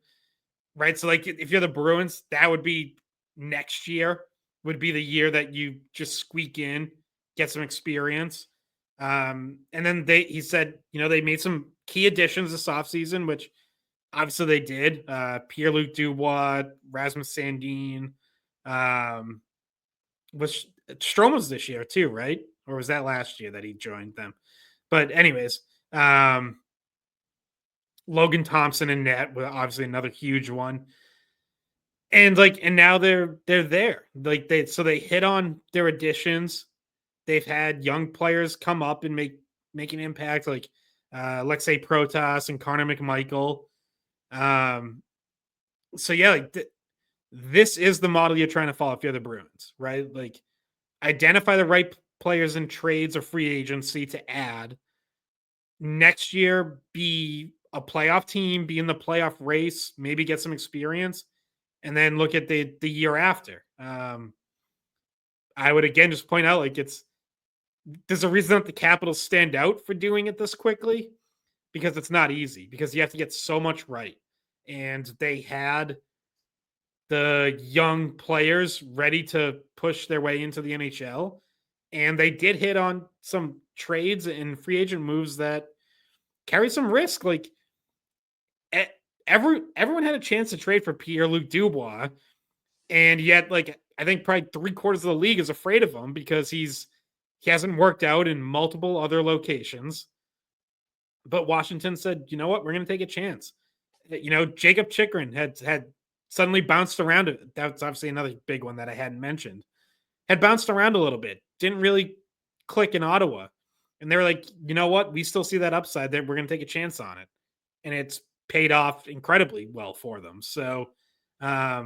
right? So, like, if you're the Bruins, that would be next year would be the year that you just squeak in, get some experience. And then he said, they made some key additions this offseason, which obviously they did. Pierre-Luc Dubois, Rasmus Sandin, which Strome was this year too, right? Or was that last year that he joined them? But anyways, Logan Thompson and net was obviously another huge one. And now they're there. Like they hit on their additions. They've had young players come up and make an impact, like Alexei Protas and Connor McMichael. So yeah, like this is the model you're trying to follow if you're the Bruins, right? Like identify the right players in trades or free agency to add. Next year, be a playoff team, be in the playoff race, maybe get some experience, and then look at the year after. I would again just point out, like there's a reason that the Capitals stand out for doing it this quickly, because it's not easy, because you have to get so much right. And they had the young players ready to push their way into the NHL. And they did hit on some trades and free agent moves that carry some risk. Like everyone had a chance to trade for Pierre-Luc Dubois. And yet, like, I think probably 3/4 of the league is afraid of him because he hasn't worked out in multiple other locations. But Washington said, you know what, we're going to take a chance. Jacob Chychrun had suddenly bounced around. That's obviously another big one that I hadn't mentioned. Had bounced around a little bit. Didn't really click in Ottawa. And they were like, you know what, we still see that upside there. We're going to take a chance on it. And it's paid off incredibly well for them. So, yeah,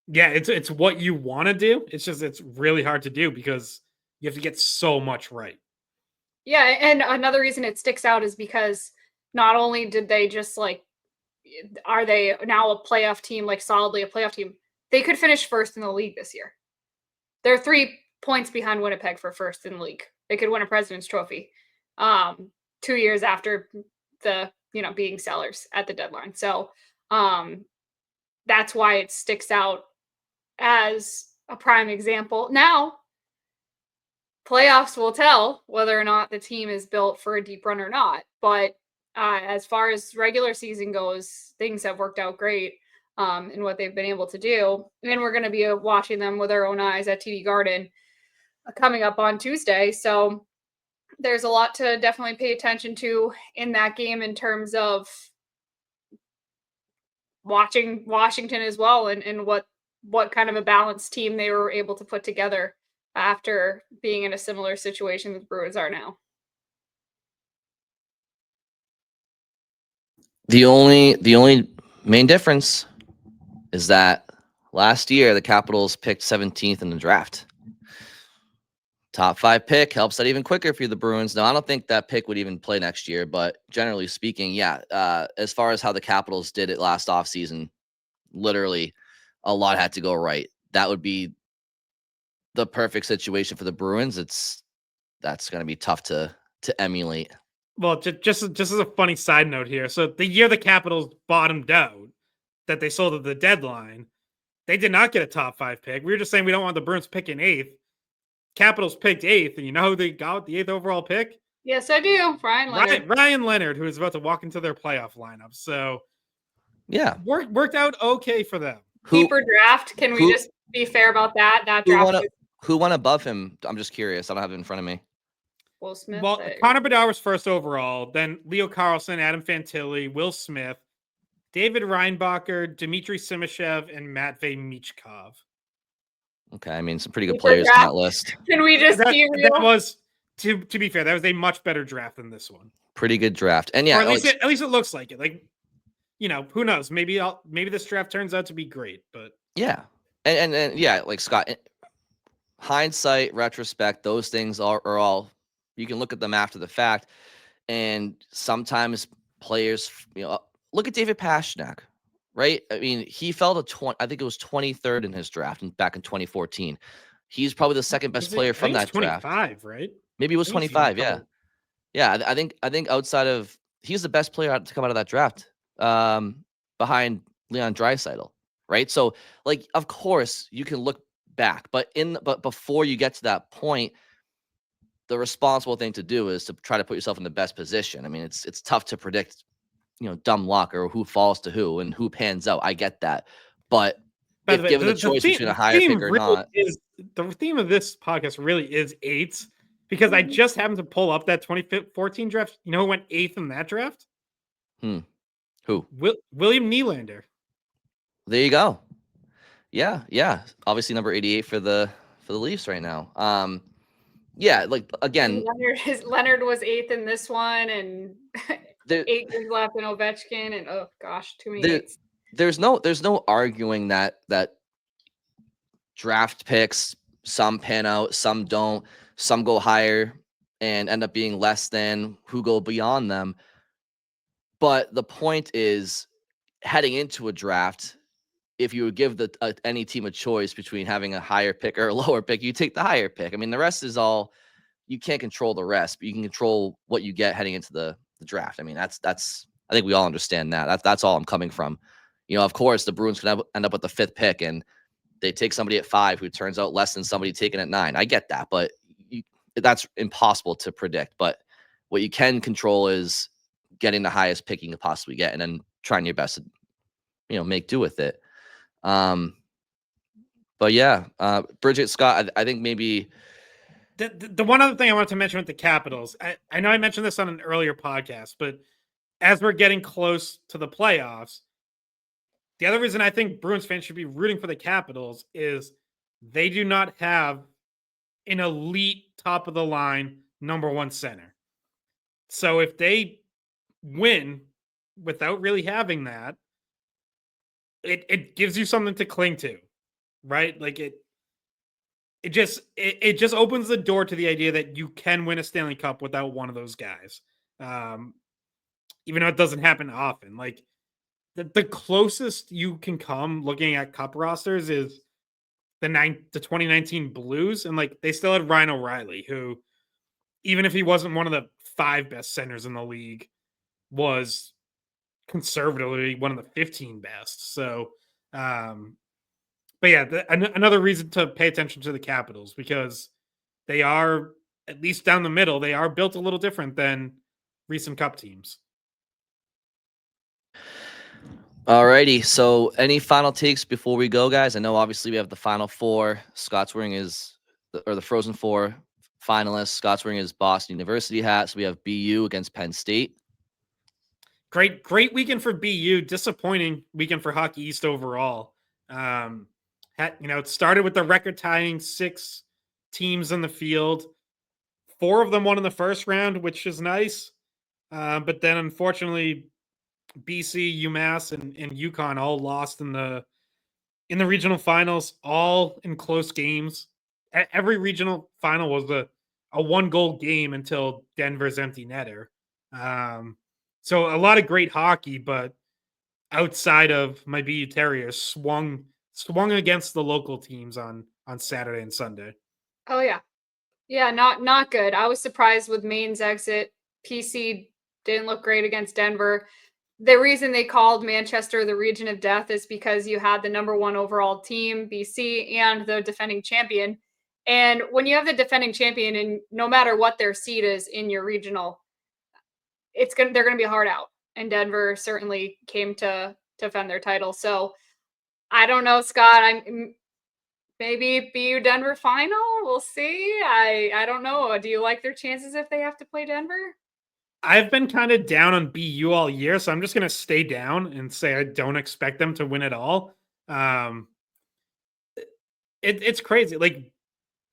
it's what you want to do. It's just, it's really hard to do because you have to get so much right.
Yeah, and another reason it sticks out is because not only did they just like are they now a playoff team, like solidly a playoff team? They could finish first in the league this year. They're 3 points behind Winnipeg for first in the league. They could win a President's Trophy 2 years after the, being sellers at the deadline. So that's why it sticks out as a prime example. Now, playoffs will tell whether or not the team is built for a deep run or not. But as far as regular season goes, things have worked out great in what they've been able to do. And we're going to be watching them with our own eyes at TD Garden coming up on Tuesday. So there's a lot to definitely pay attention to in that game in terms of watching Washington as well, and what kind of a balanced team they were able to put together after being in a similar situation that the Bruins are now.
The only main difference is that last year the Capitals picked 17th in the draft. Top 5 pick helps that even quicker for the Bruins. Now, I don't think that pick would even play next year, but generally speaking, yeah. As far as how the Capitals did it last offseason, literally a lot had to go right. That would be the perfect situation for the Bruins. That's going to be tough to emulate.
Well, just as a funny side note here. So the year the Capitals bottomed out, that they sold at the deadline, they did not get a top 5 pick. We were just saying we don't want the Bruins picking 8th. Capitals picked 8th, and you know who they got the 8th overall pick?
Yes, I do. Ryan Leonard.
Ryan Leonard, who is about to walk into their playoff lineup. So
yeah,
worked out okay for them.
Deeper draft. Can we just be fair about that? That draft.
Who won above him? I'm just curious. I don't have it in front of me.
Will Smith.
Well, Connor Bedard was first overall. Then Leo Carlsson, Adam Fantilli, Will Smith, David Reinbacher, Dmitry Simashev, and Matvei Michkov.
Okay, I mean, some pretty good players on that list.
Can we just be real?
That was, to be fair, that was a much better draft than this one.
Pretty good draft, and yeah,
or at least it looks like it. Like, who knows? Maybe this draft turns out to be great, but
yeah, and yeah, like Scott, hindsight, retrospect, those things are all, you can look at them after the fact, and sometimes players, look at David Pastrnak. Right? I mean, he fell to I think it was 23rd in his draft back in 2014. He's probably the second best player from that
25,
draft.
25, right?
Maybe it was 25. Yeah. Yeah. I think outside of, he's the best player to come out of that draft, behind Leon Draisaitl. Right. So, like, of course you can look back, but before you get to that point, the responsible thing to do is to try to put yourself in the best position. I mean, it's tough to predict, dumb luck or who falls to who and who pans out. I get that. But if given the choice between a higher pick or not.
The theme of this podcast really is 8s, because I just happened to pull up that 2014 draft. You know who went 8th in that draft?
Who?
William Nylander.
There you go. Yeah. Obviously number 88 for the Leafs right now. Yeah, like, again,
Leonard was 8th in this one, and 8 years left in Ovechkin, and oh gosh, too many 8s.
There's no arguing that draft picks, some pan out, some don't, some go higher and end up being less than who go beyond them. But the point is, heading into a draft, if you would give any team a choice between having a higher pick or a lower pick, you take the higher pick. I mean, the rest is all, you can't control the rest, but you can control what you get heading into the draft. I mean, that's I think we all understand that. That's all I'm coming from. Of course, the Bruins could end up with the 5th pick and they take somebody at 5 who turns out less than somebody taken at 9. I get that, but that's impossible to predict. But what you can control is getting the highest pick you can possibly get and then trying your best to, make do with it. But yeah, Bridget, Scott, I think maybe
the one other thing I wanted to mention with the Capitals, I know I mentioned this on an earlier podcast, but as we're getting close to the playoffs, the other reason I think Bruins fans should be rooting for the Capitals is they do not have an elite top of the line number 1 center. So if they win without really having that, it gives you something to cling to, right? Like it just opens the door to the idea that you can win a Stanley Cup without one of those guys. Even though it doesn't happen often. Like, the closest you can come looking at cup rosters is the 2019 Blues, and like they still had Ryan O'Reilly, who, even if he wasn't one of the 5 best centers in the league, was conservatively one of the 15 best. So, but yeah, another reason to pay attention to the Capitals, because they are, at least down the middle, they are built a little different than recent cup teams.
Alrighty. So, any final takes before we go, guys? I know obviously we have the final 4. Scott's wearing the Frozen 4 finalists. Scott's wearing his Boston University hat. So we have BU against Penn State.
Great weekend for BU. Disappointing weekend for Hockey East overall. It started with the record-tying 6 teams in the field. 4 of them won in the first round, which is nice. But then, unfortunately, BC, UMass, and UConn all lost in the regional finals, all in close games. Every regional final was a 1-goal game until Denver's empty netter. So a lot of great hockey, but outside of my BU Terriers, swung against the local teams on Saturday and Sunday.
Oh yeah. Yeah, not good. I was surprised with Maine's exit. PC didn't look great against Denver. The reason they called Manchester the region of death is because you had the number 1 overall team, BC, and the defending champion. And when you have the defending champion, and no matter what their seed is in your regional, they're going to be hard out. And Denver certainly came to defend their title. So I don't know, Scott. Maybe BU Denver final. We'll see. I don't know. Do you like their chances if they have to play Denver?
I've been kind of down on BU all year, so I'm just going to stay down and say I don't expect them to win at all. It's crazy. Like,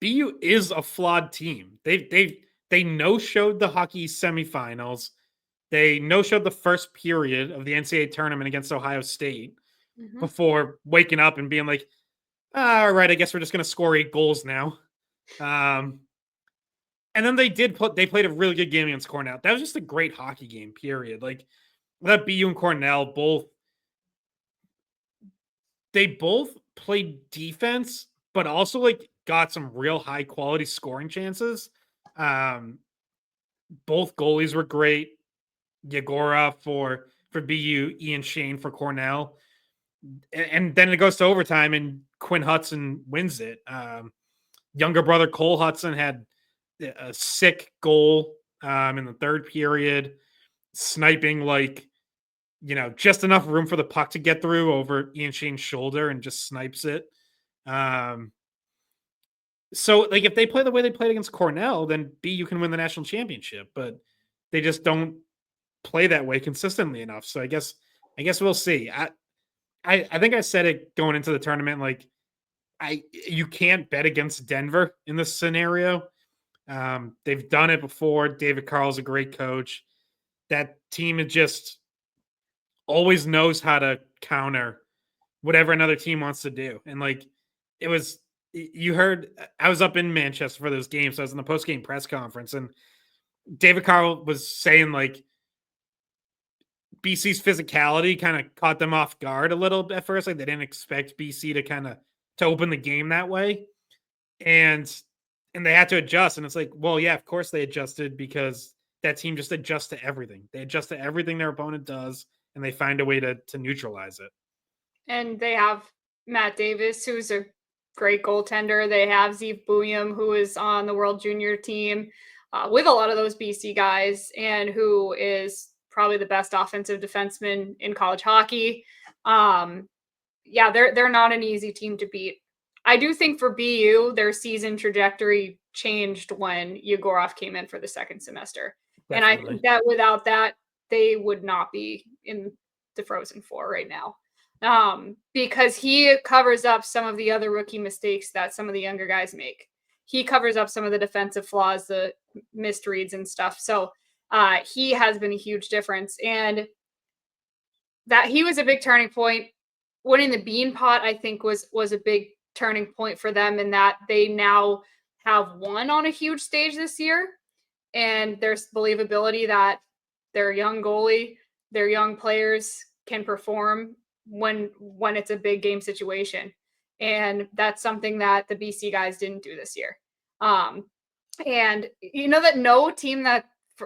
BU is a flawed team. They no-showed the hockey semifinals. They no-showed the first period of the NCAA tournament against Ohio State before waking up and being like, all right, I guess we're just going to score 8 goals now. And then they played a really good game against Cornell. That was just a great hockey game, period. Like, that BU and Cornell both played defense, but also like got some real high quality scoring chances. Both goalies were great. Yegorov for BU, Ian Shane for Cornell. And then it goes to overtime and Quinn Hudson wins it. Younger brother Cole Hudson had a sick goal in the third period, sniping just enough room for the puck to get through over Ian Shane's shoulder and just snipes it. So like if they play the way they played against Cornell, then BU can win the national championship, but they just don't play that way consistently enough. So I guess we'll see. I think I said it going into the tournament, like you can't bet against Denver in this scenario. They've done it before. David Carl's a great coach. That team is just always knows how to counter whatever another team wants to do. And like you heard, I was up in Manchester for those games. So I was in the post-game press conference, and David Carl was saying like BC's physicality kind of caught them off guard a little bit at first. Like they didn't expect BC to open the game that way. And they had to adjust. And it's like, well, yeah, of course they adjusted, because that team just adjusts to everything. They adjust to everything their opponent does, and they find a way to neutralize it.
And they have Matt Davis, who's a great goaltender. They have Zeev Bouillon, who is on the World Junior team with a lot of those BC guys, and who is probably the best offensive defenseman in college hockey. Yeah, they're not an easy team to beat. I do think for BU, their season trajectory changed when Yegorov came in for the second semester. Definitely. And I think that without that, they would not be in the Frozen Four right now. Because he covers up some of the other rookie mistakes that some of the younger guys make. He covers up some of the defensive flaws, the missed reads and stuff. So he has been a huge difference. And that he was a big turning point. Winning the Bean Pot, I think, was a big turning point for them, in that they now have won on a huge stage this year. And there's believability that their young goalie, their young players can perform when it's a big game situation. And that's something that the BC guys didn't do this year. And you know that no team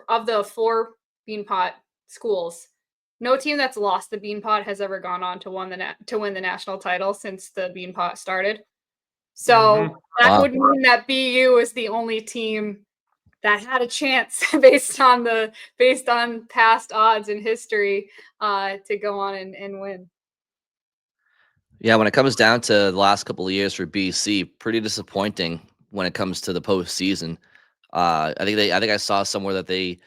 of the 4 Beanpot schools, no team that's lost the Beanpot has ever gone on to win the national title since the Beanpot started. So that would mean that BU is the only team that had a chance based on past odds and history to go on and win.
Yeah, when it comes down to the last couple of years for BC, pretty disappointing when it comes to the postseason. I think I saw somewhere that they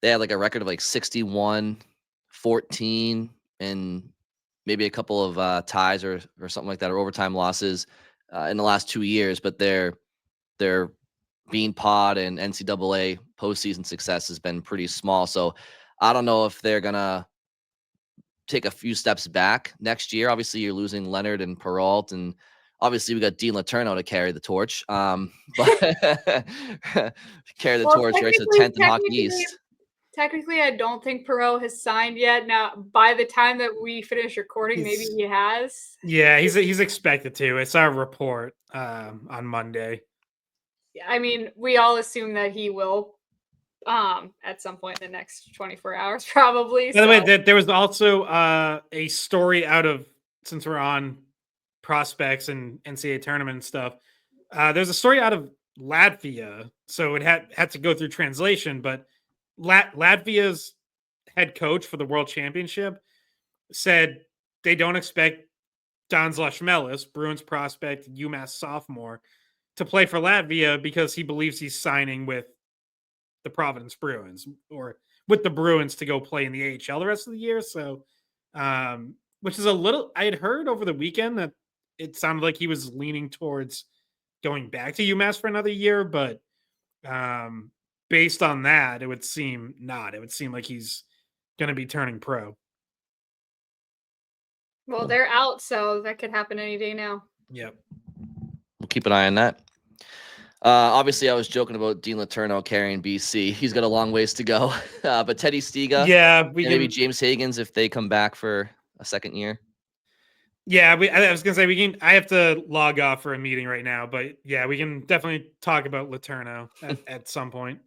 had like a record of like 61, 14, and maybe a couple of ties or something like that, or overtime losses in the last 2 years. But their Beanpot and NCAA postseason success has been pretty small. So I don't know if they're gonna take a few steps back next year. Obviously, you're losing Leonard and Perrault, and obviously we got Dean Letourneau to carry the torch. But carry the torch right to 10th in Hockey East.
Technically, I don't think Perrault has signed yet. Now, by the time that we finish recording, maybe he has.
Yeah, he's expected to. It's our report on Monday.
I mean, we all assume that he will at some point in the next 24 hours, probably.
By the way, there was also a story out of, since we're on prospects and NCAA tournament and stuff, there's a story out of Latvia. So it had to go through translation, but Latvia's head coach for the World Championship said they don't expect Dans Lashmelis, Bruins prospect, UMass sophomore, to play for Latvia because he believes he's signing with the Providence Bruins or with the Bruins to go play in the AHL the rest of the year. So, which is a little, I had heard over the weekend that it sounded like he was leaning towards going back to UMass for another year, but based on that, it would seem not. It would seem like he's going to be turning pro.
Well, they're out, so that could happen any day now.
Yep.
We'll keep an eye on that. Obviously, I was joking about Dean Letourneau carrying BC. He's got a long ways to go. But Teddy Stiga, and maybe James Higgins if they come back for a second year.
Yeah, I was gonna say I have to log off for a meeting right now, but yeah, we can definitely talk about Letourneau at some point.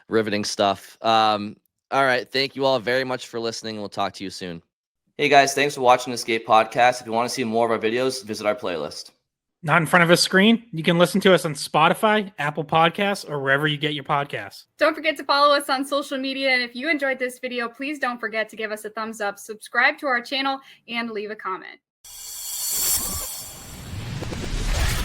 Riveting stuff. All right, thank you all very much for listening. We'll talk to you soon. Hey guys, thanks for watching the Skate Podcast. If you want to see more of our videos, visit our playlist.
Not in front of a screen? You can listen to us on Spotify, Apple Podcasts, or wherever you get your podcasts.
Don't forget to follow us on social media. And if you enjoyed this video, please don't forget to give us a thumbs up, subscribe to our channel, and leave a comment.